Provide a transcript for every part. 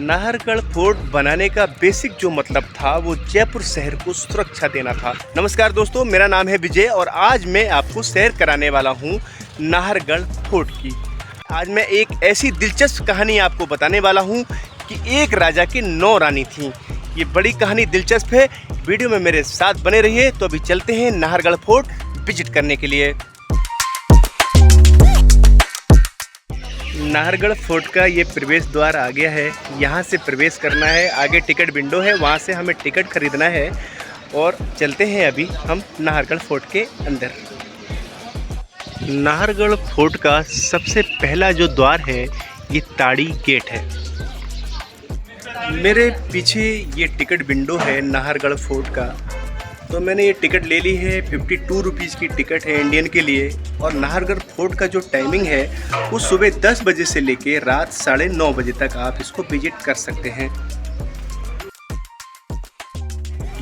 Nahargarh fort बनाने का basic जो मतलब था वो जयपुर शहर को सुरक्षा देना था। नमस्कार दोस्तों, मेरा नाम है विजय और आज मैं आपको सैर कराने वाला हूँ नाहरगढ़ फोर्ट की। आज मैं एक ऐसी दिलचस्प कहानी आपको बताने वाला हूँ कि एक राजा की 9 रानी थीं। ये बड़ी कहानी दिलचस्प है, वीडियो में मेरे साथ बने रहिए। तो अभी चलते हैं नाहरगढ़ फोर्ट विजिट करने के लिए। नाहरगढ़ फोर्ट का ये प्रवेश द्वार आ गया है, यहाँ से प्रवेश करना है। आगे टिकट विंडो है, वहाँ से हमें टिकट खरीदना है और चलते हैं अभी हम नाहरगढ़ फोर्ट के अंदर। नाहरगढ़ फोर्ट का सबसे पहला जो द्वार है ये ताड़ी गेट है। मेरे पीछे ये टिकट विंडो है नाहरगढ़ फोर्ट का। तो मैंने ये टिकट ले ली है, 52 रुपीज़ की टिकट है इंडियन के लिए। और नाहरगढ़ फोर्ट का जो टाइमिंग है वो सुबह 10 बजे से लेके रात 9:30 बजे तक आप इसको विजिट कर सकते हैं।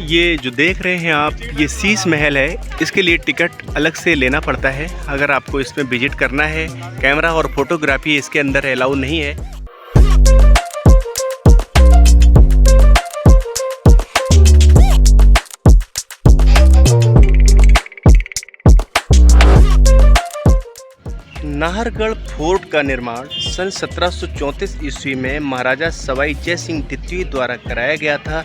ये जो देख रहे हैं आप, ये शीश महल है। इसके लिए टिकट अलग से लेना पड़ता है अगर आपको इसमें विजिट करना है। कैमरा और फोटोग्राफी इसके अंदर अलाउ नहीं है। नाहरगढ़ फोर्ट का निर्माण सन 1734 ईस्वी में महाराजा सवाई जय सिंह द्वितीय द्वारा कराया गया था।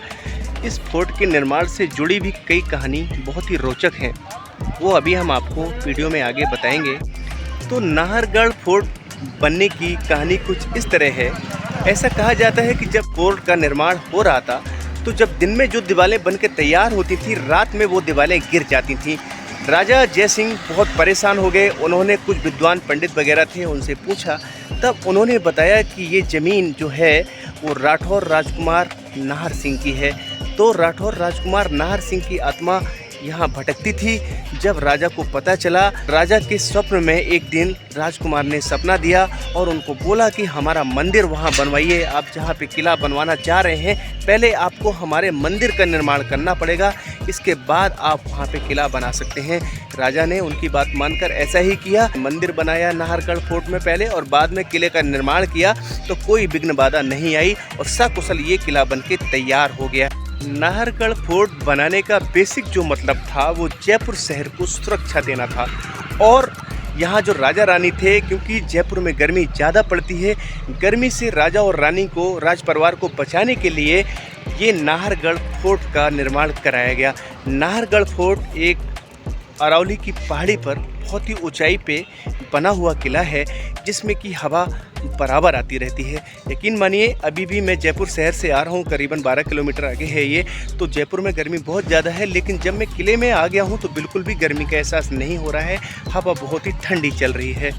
इस फोर्ट के निर्माण से जुड़ी भी कई कहानी बहुत ही रोचक हैं, वो अभी हम आपको वीडियो में आगे बताएंगे। तो नाहरगढ़ फोर्ट बनने की कहानी कुछ इस तरह है। ऐसा कहा जाता है कि जब फोर्ट का निर्माण हो रहा था तो जब दिन में जो दीवारें बन के तैयार होती थी, रात में वो दीवारें गिर जाती थीं। राजा जय सिंह बहुत परेशान हो गए। उन्होंने कुछ विद्वान पंडित वगैरह थे, उनसे पूछा, तब उन्होंने बताया कि ये ज़मीन जो है वो राठौर राजकुमार नाहर सिंह की है। तो राठौर राजकुमार नाहर सिंह की आत्मा यहाँ भटकती थी। जब राजा को पता चला, राजा के स्वप्न में एक दिन राजकुमार ने सपना दिया और उनको बोला कि हमारा मंदिर वहाँ बनवाइए। आप जहाँ पे किला बनवाना चाह रहे हैं, पहले आपको हमारे मंदिर का निर्माण करना पड़ेगा, इसके बाद आप वहाँ पे किला बना सकते हैं। राजा ने उनकी बात मानकर ऐसा ही किया। मंदिर बनाया नाहरगढ़ फोर्ट में पहले और बाद में किले का निर्माण किया। तो कोई विघ्न बाधा नहीं आई और सकुशल ये किला बन के तैयार हो गया। नाहरगढ़ फोर्ट बनाने का बेसिक जो मतलब था वो जयपुर शहर को सुरक्षा देना था। और यहाँ जो राजा रानी थे, क्योंकि जयपुर में गर्मी ज़्यादा पड़ती है, गर्मी से राजा और रानी को, राज परिवार को बचाने के लिए ये नाहरगढ़ फोर्ट का निर्माण कराया गया। नाहरगढ़ फोर्ट एक अरावली की पहाड़ी पर बहुत ही ऊंचाई पे बना हुआ किला है, जिसमें कि हवा बराबर आती रहती है। यकीन मानिए, अभी भी मैं जयपुर शहर से आ रहा हूँ, करीबन 12 किलोमीटर आगे है ये। तो जयपुर में गर्मी बहुत ज़्यादा है, लेकिन जब मैं किले में आ गया हूँ तो बिल्कुल भी गर्मी का एहसास नहीं हो रहा है। हवा बहुत ही ठंडी चल रही है।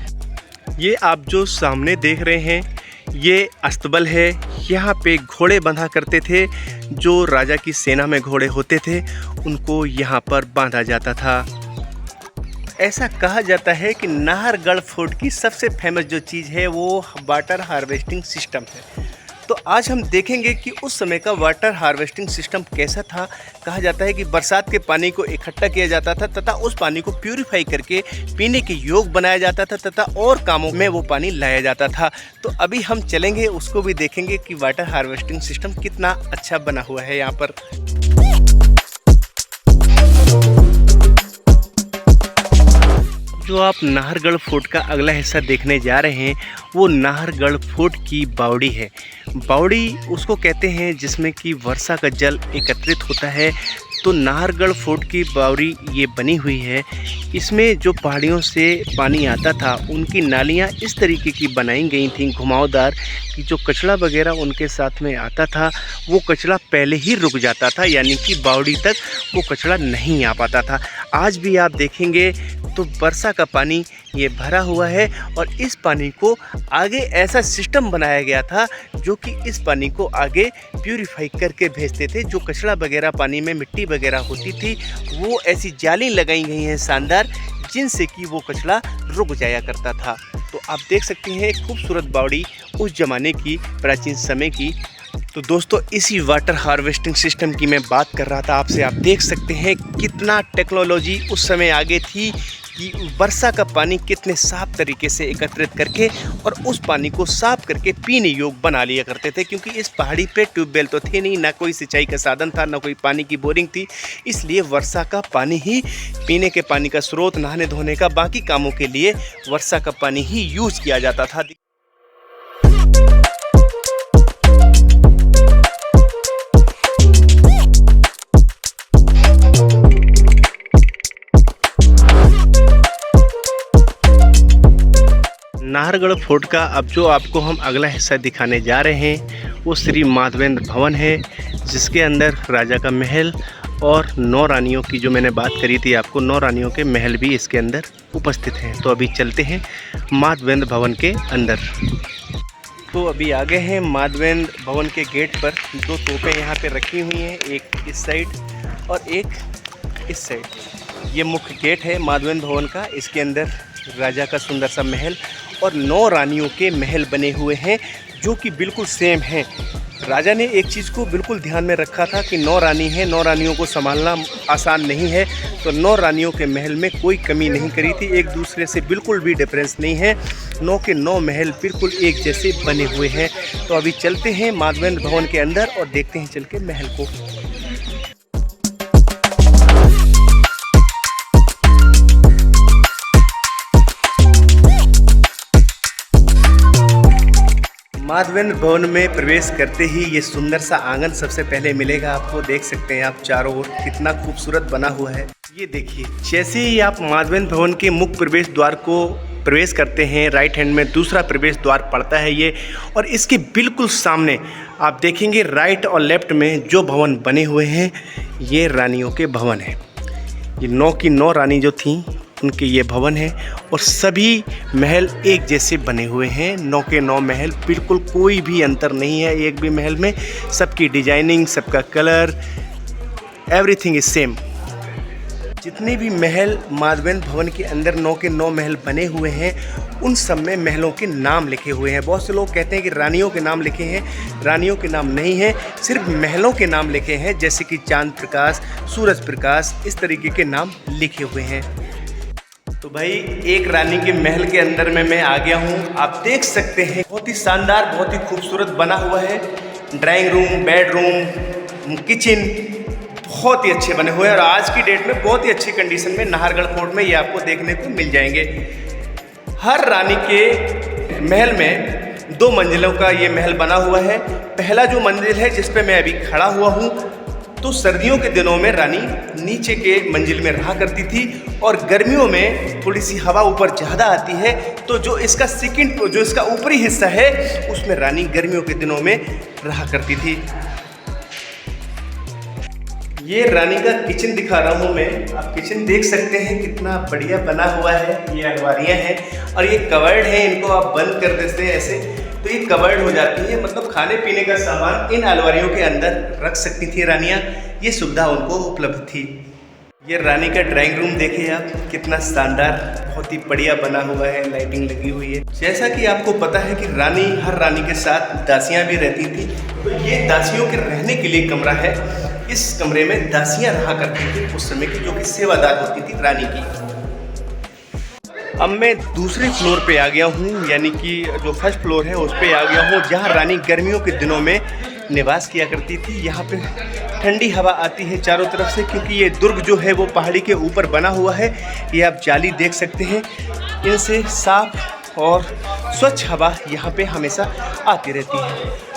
ये आप जो सामने देख रहे हैं ये अस्तबल है। यहाँ पे घोड़े बंधा करते थे। जो राजा की सेना में घोड़े होते थे उनको यहाँ पर बांधा जाता था। ऐसा कहा जाता है कि नाहरगढ़ फोर्ट की सबसे फेमस जो चीज़ है वो वाटर हार्वेस्टिंग सिस्टम है। तो आज हम देखेंगे कि उस समय का वाटर हार्वेस्टिंग सिस्टम कैसा था। कहा जाता है कि बरसात के पानी को इकट्ठा किया जाता था तथा उस पानी को प्यूरिफाई करके पीने के योग बनाया जाता था तथा और कामों में वो पानी लाया जाता था। तो अभी हम चलेंगे, उसको भी देखेंगे कि वाटर हार्वेस्टिंग सिस्टम कितना अच्छा बना हुआ है यहाँ पर। जो आप नाहरगढ़ फोर्ट का अगला हिस्सा देखने जा रहे हैं वो नाहरगढ़ फोर्ट की बावड़ी है। बावड़ी उसको कहते हैं जिसमें कि वर्षा का जल एकत्रित होता है। तो नाहरगढ़ फोर्ट की बावड़ी ये बनी हुई है। इसमें जो पहाड़ियों से पानी आता था उनकी नालियाँ इस तरीके की बनाई गई थीं, घुमावदार, कि जो कचरा वगैरह उनके साथ में आता था वो कचरा पहले ही रुक जाता था, यानी कि बावड़ी तक वो कचरा नहीं आ पाता था। आज भी आप देखेंगे तो वर्षा का पानी ये भरा हुआ है और इस पानी को आगे ऐसा सिस्टम बनाया गया था जो कि इस पानी को आगे प्यूरिफाई करके भेजते थे। जो कचरा वगैरह पानी में, मिट्टी वगैरह होती थी, वो ऐसी जाली लगाई गई हैं शानदार, जिनसे कि वो कचरा रुक जाया करता था। तो आप देख सकते हैं खूबसूरत बावड़ी उस ज़माने की, प्राचीन समय की। तो दोस्तों इसी वाटर हार्वेस्टिंग सिस्टम की मैं बात कर रहा था आपसे। आप देख सकते हैं कितना टेक्नोलॉजी उस समय आगे थी कि वर्षा का पानी कितने साफ तरीके से एकत्रित करके और उस पानी को साफ करके पीने योग्य बना लिया करते थे, क्योंकि इस पहाड़ी पे ट्यूबवेल तो थे नहीं, ना कोई सिंचाई का साधन था, ना कोई पानी की बोरिंग थी। इसलिए वर्षा का पानी ही पीने के पानी का स्रोत, नहाने धोने का, बाकी कामों के लिए वर्षा का पानी ही यूज़ किया जाता था। नाहरगढ़ फोर्ट का अब जो आपको हम अगला हिस्सा दिखाने जा रहे हैं वो श्री माधवेंद्र भवन है, जिसके अंदर राजा का महल और 9 रानियों की जो मैंने बात करी थी आपको, 9 रानियों के महल भी इसके अंदर उपस्थित हैं। तो अभी चलते हैं माधवेंद्र भवन के अंदर। तो अभी आ गए हैं माधवेंद्र भवन के गेट पर। 2 तोपें यहाँ पे रखी हुई हैं, एक इस साइड और एक इस साइड। ये मुख्य गेट है माधवेंद्र भवन का। इसके अंदर राजा का सुंदर सा महल और 9 रानियों के महल बने हुए हैं जो कि बिल्कुल सेम हैं। राजा ने एक चीज़ को बिल्कुल ध्यान में रखा था कि 9 रानी हैं, 9 रानियों को संभालना आसान नहीं है, तो 9 रानियों के महल में कोई कमी नहीं करी थी। एक दूसरे से बिल्कुल भी डिफरेंस नहीं है, 9 के 9 महल बिल्कुल एक जैसे बने हुए हैं। तो अभी चलते हैं माधवेंद्र भवन के अंदर और देखते हैं चल के महल को। माधवेंद्र भवन में प्रवेश करते ही ये सुंदर सा आंगन सबसे पहले मिलेगा आपको। देख सकते हैं आप चारों ओर कितना खूबसूरत बना हुआ है। ये देखिए, जैसे ही आप माधवेंद्र भवन के मुख्य प्रवेश द्वार को प्रवेश करते हैं, राइट हैंड में दूसरा प्रवेश द्वार पड़ता है ये, और इसके बिल्कुल सामने आप देखेंगे राइट और लेफ्ट में जो भवन बने हुए हैं ये रानियों के भवन हैं। ये 9 की 9 रानी जो थीं उनके ये भवन है और सभी महल एक जैसे बने हुए हैं। 9 के 9 महल, बिल्कुल कोई भी अंतर नहीं है एक भी महल में। सबकी डिजाइनिंग, सबका कलर, एवरीथिंग इज सेम। जितने भी महल माधवेंद्र भवन के अंदर 9 के 9 महल बने हुए हैं उन सब में महलों के नाम लिखे हुए हैं। बहुत से लोग कहते हैं कि रानियों के नाम लिखे हैं, रानियों के नाम नहीं हैं, सिर्फ महलों के नाम लिखे हैं, जैसे कि चांद प्रकाश, सूरज प्रकाश, इस तरीके के नाम लिखे हुए हैं। तो भाई एक रानी के महल के अंदर में मैं आ गया हूँ। आप देख सकते हैं बहुत ही शानदार, बहुत ही खूबसूरत बना हुआ है। ड्राइंग रूम, बेडरूम, किचन बहुत ही अच्छे बने हुए हैं और आज की डेट में बहुत ही अच्छी कंडीशन में नाहरगढ़ फोर्ट में ये आपको देखने को मिल जाएंगे। हर रानी के महल में 2 मंजिलों का ये महल बना हुआ है। पहला जो मंजिल है जिस पे मैं अभी खड़ा हुआ हूँ, तो सर्दियों के दिनों में रानी नीचे के मंजिल में रहा करती थी और गर्मियों में थोड़ी सी हवा ऊपर ज़्यादा आती है, तो जो इसका ऊपरी हिस्सा है उसमें रानी गर्मियों के दिनों में रहा करती थी। ये रानी का किचन दिखा रहा हूँ मैं। आप किचन देख सकते हैं कितना बढ़िया बना हुआ है। ये अलमारियाँ हैं और ये कवर्ड है, इनको आप बंद कर देते हैं ऐसे तो ये कवर्ड हो जाती है, मतलब खाने पीने का सामान इन अलमारियों के अंदर रख सकती थी रानियाँ। ये सुविधा उनको उपलब्ध थी। ये रानी का ड्राइंग रूम देखिए आप, कितना शानदार, बहुत ही बढ़िया बना हुआ है, लाइटिंग लगी हुई है। जैसा कि आपको पता है कि हर रानी के साथ दासियाँ भी रहती थी, तो ये दासियों के रहने के लिए कमरा है। इस कमरे में दासियाँ रहा करती थी उस समय की, जो कि सेवादार होती थी रानी की। अब मैं दूसरे फ्लोर पे आ गया हूँ, यानी कि जो फर्स्ट फ्लोर है उस पे आ गया हूँ, जहाँ रानी गर्मियों के दिनों में निवास किया करती थी। यहाँ पे ठंडी हवा आती है चारों तरफ से, क्योंकि ये दुर्ग जो है वो पहाड़ी के ऊपर बना हुआ है। ये आप जाली देख सकते हैं, इनसे साफ और स्वच्छ हवा यहाँ पे हमेशा आती रहती है।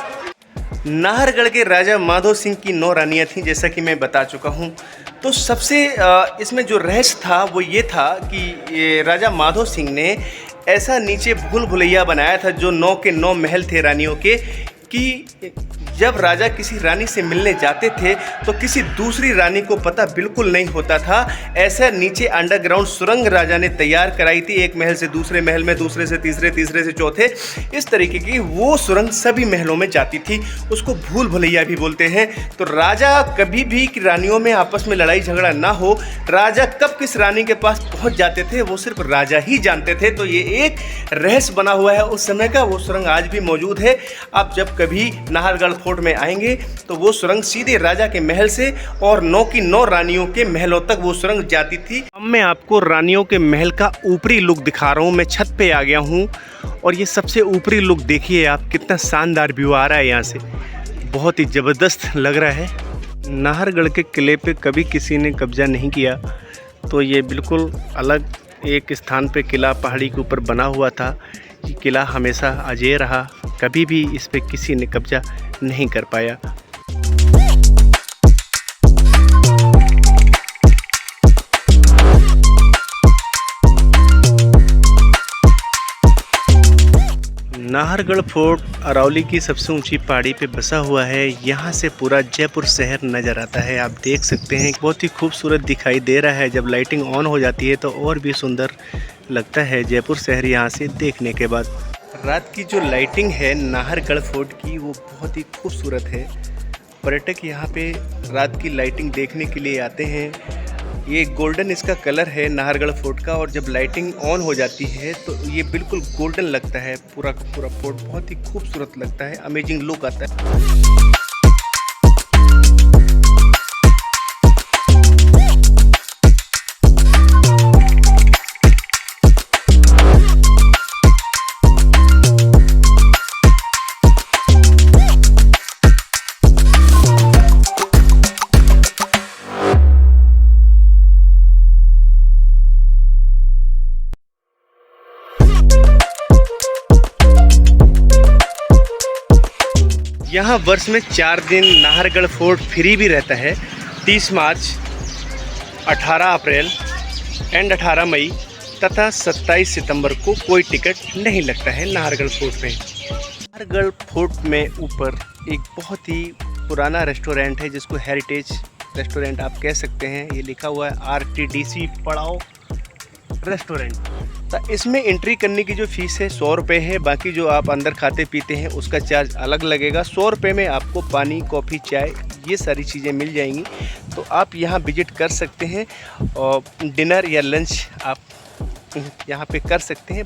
नाहरगढ़ के राजा माधो सिंह की 9 रानियाँ थीं, जैसा कि मैं बता चुका हूँ। तो सबसे इसमें जो रहस्य था वो ये था कि ये राजा माधो सिंह ने ऐसा नीचे भूल भुलैया बनाया था जो 9 के 9 महल थे रानियों के, कि जब राजा किसी रानी से मिलने जाते थे तो किसी दूसरी रानी को पता बिल्कुल नहीं होता था। ऐसा नीचे अंडरग्राउंड सुरंग राजा ने तैयार कराई थी, एक महल से दूसरे महल में, दूसरे से तीसरे, तीसरे से चौथे, इस तरीके की वो सुरंग सभी महलों में जाती थी। उसको भूल भुलैया भी बोलते हैं। तो राजा कभी भी कि रानियों में आपस में लड़ाई झगड़ा ना हो, राजा कब किस रानी के पास पहुंच जाते थे वो सिर्फ राजा ही जानते थे। तो ये एक रहस्य बना हुआ है उस समय का, वो सुरंग आज भी मौजूद है। आप जब कभी नाहरगढ़ फोर्ट में आएंगे तो वो सुरंग सीधे राजा के महल से और 9 की 9 रानियों के महलों तक वो सुरंग जाती थी। अब मैं आपको रानियों के महल का ऊपरी लुक दिखा रहा हूँ। मैं छत पे आ गया हूँ और ये सबसे ऊपरी लुक देखिए आप, कितना शानदार व्यू आ रहा है यहाँ से, बहुत ही ज़बरदस्त लग रहा है। नाहरगढ़ के किले पे कभी किसी ने कब्जा नहीं किया, तो ये बिल्कुल अलग एक स्थान पे किला पहाड़ी के ऊपर बना हुआ था। ये किला हमेशा अजेय रहा, कभी भी इस पे किसी ने कब्जा नहीं कर पाया। नाहरगढ़ फोर्ट अरावली की सबसे ऊंची पहाड़ी पे बसा हुआ है। यहाँ से पूरा जयपुर शहर नज़र आता है, आप देख सकते हैं। बहुत ही खूबसूरत दिखाई दे रहा है। जब लाइटिंग ऑन हो जाती है तो और भी सुंदर लगता है जयपुर शहर यहाँ से देखने के बाद। रात की जो लाइटिंग है नाहरगढ़ फोर्ट की वो बहुत ही खूबसूरत है। पर्यटक यहाँ पे रात की लाइटिंग देखने के लिए आते हैं। ये गोल्डन इसका कलर है नाहरगढ़ फोर्ट का, और जब लाइटिंग ऑन हो जाती है तो ये बिल्कुल गोल्डन लगता है। पूरा का पूरा फोर्ट बहुत ही खूबसूरत लगता है, अमेजिंग लुक आता है। यहाँ वर्ष में 4 दिन नाहरगढ़ फोर्ट फ्री भी रहता है। 30 मार्च, 18 अप्रैल एंड 18 मई तथा 27 सितंबर को कोई टिकट नहीं लगता है नाहरगढ़ फोर्ट में। नाहरगढ़ फोर्ट में ऊपर एक बहुत ही पुराना रेस्टोरेंट है जिसको हेरिटेज रेस्टोरेंट आप कह सकते हैं। ये लिखा हुआ है RTDC पड़ाव रेस्टोरेंट। तो इसमें एंट्री करने की जो फ़ीस है 100 रुपये है। बाकी जो आप अंदर खाते पीते हैं उसका चार्ज अलग लगेगा। 100 रुपये में आपको पानी, कॉफ़ी, चाय ये सारी चीज़ें मिल जाएंगी। तो आप यहाँ विज़िट कर सकते हैं और डिनर या लंच आप यहाँ पे कर सकते हैं।